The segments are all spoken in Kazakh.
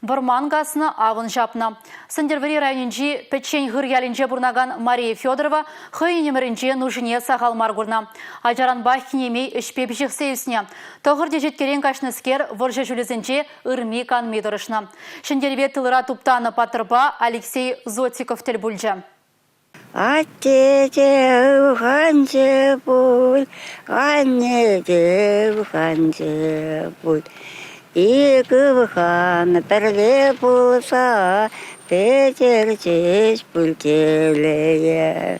Бұрман ғасына авын жапна. Сындервери районинжи печень ғырялінже бұрнаған Мария Федорова хүйінемірінже нужыне сағал маргурна. Ажаран бахинемей ішпеп жықсейісіне. Тоғырде жеткерен кашныскер вұржы жүлізінже ұрми канмей дұрышна. Шындерве тылыра туптаны патырба Алексей Зотиков тіл бүлжі. Аттеде ұғанже бұл, ғанеде ұғанже бұл. Екі ұған бірле болса, бетер жеш бұл келее.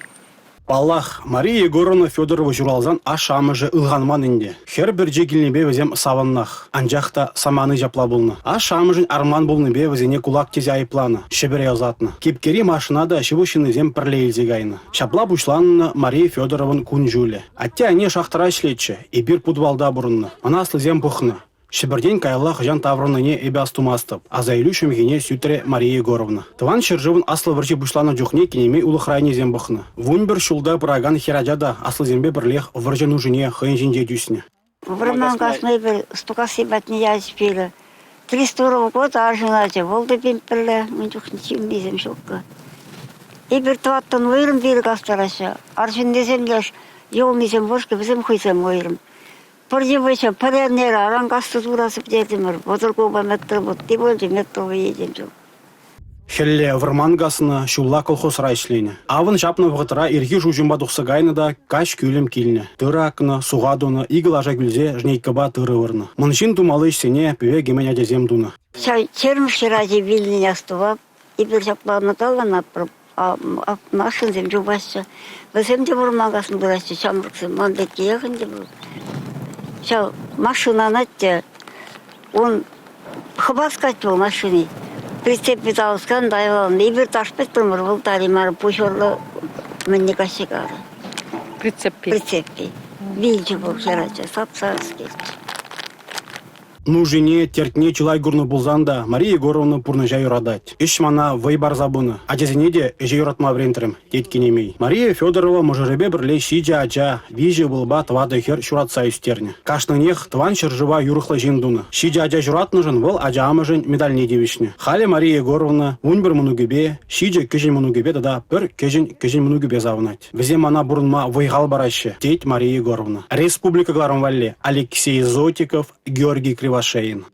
Баллах, Мария Егоровна Федорова журалзан ашамыжы ылғанман инде. Хер бір жекілінбе візем саваннах. Анжақта саманы жапла болны. Ашамыжын арман болны бе візене кулак тезе айпланы. Шебере язатны. Кепкери машинада шыбушыны зем пірлейлзе гайны. Шапла бушланны Мария Федоровын күн жүлі. Атте ане шақтыра шлетші. И бір пудвалда бұрынны. Манаслы зем бұхны. Шеберден кайлах жан таврыныне эбе астумастып, а за илю шумгене сютре Мария Егоровна. Тван шержывын аслы вырчи бушлана жухне кенеме улыхрайне зембахны. Вунь бір шулда пыраган хираджада аслы зембе бірлех выржы нужыне хэнжинде дюсне. Вырман касмай бір стукасы батне язпелі. 300 года аржыначы болды бен бірлі, мен жухне чимнезем шокка. И бір туаттан ойрым бері кастарашы. Аржын дезем деш, ел незем бошке бізем хуйсем ойрым. Пордевайся, поряднер, арангасты турасып дедімір. Бодыргу бәметтір бұд, деболжы меттовы едем жоқ. Хелле вырмангасына шулла колхоз райшлене. Авын жапны вғытыра ирги жужымба дұқсығайны да каш күлім келіне. Тыракны, суғадуны, игылажа күлзе жнейкаба тыры вырны. Мұншин думалы ішсене пөве гемен адезем дуны. Чермші ради вильни астувап, и бір жапланы талан апырып, машын зем жубасшы. Візем де вырмангасын бұрасшы, чамрықсын, мандетке еғын де бұл. Машина натте, он хабаскать был машине. Прицепе залскан дайвал, и бір ташпет тұрмыр бұл таримар пушорлы мінне кашығары. Прицепе. Бейджі бұл херача, сапсарский. Нужыне тертне чылай гурны булзанда Мария Егоровна пурны жай урадать. Иш мана вайбар забыны. Адезіне де жай уратма врентерім, теткенемей. Мария Федорова мұжырыбе бірле шиджа ача, вижі былба твады хер шуратса үстерне. Кашнынех тван шыржыва юрықлы жиндуны. Шиджа ача журатныжын бұл ача амыжын медальне девишне. Халі Мария Егоровна унь бір мұнугебе, шиджа кежін мұнугебе дада бір кежін мұнугебе завынать. Візе мана бұрынма вайғал барашы, тет Мария Егоровна. Республика Гларом Валле, Алексей Зотиков, Георгий Кривошеин.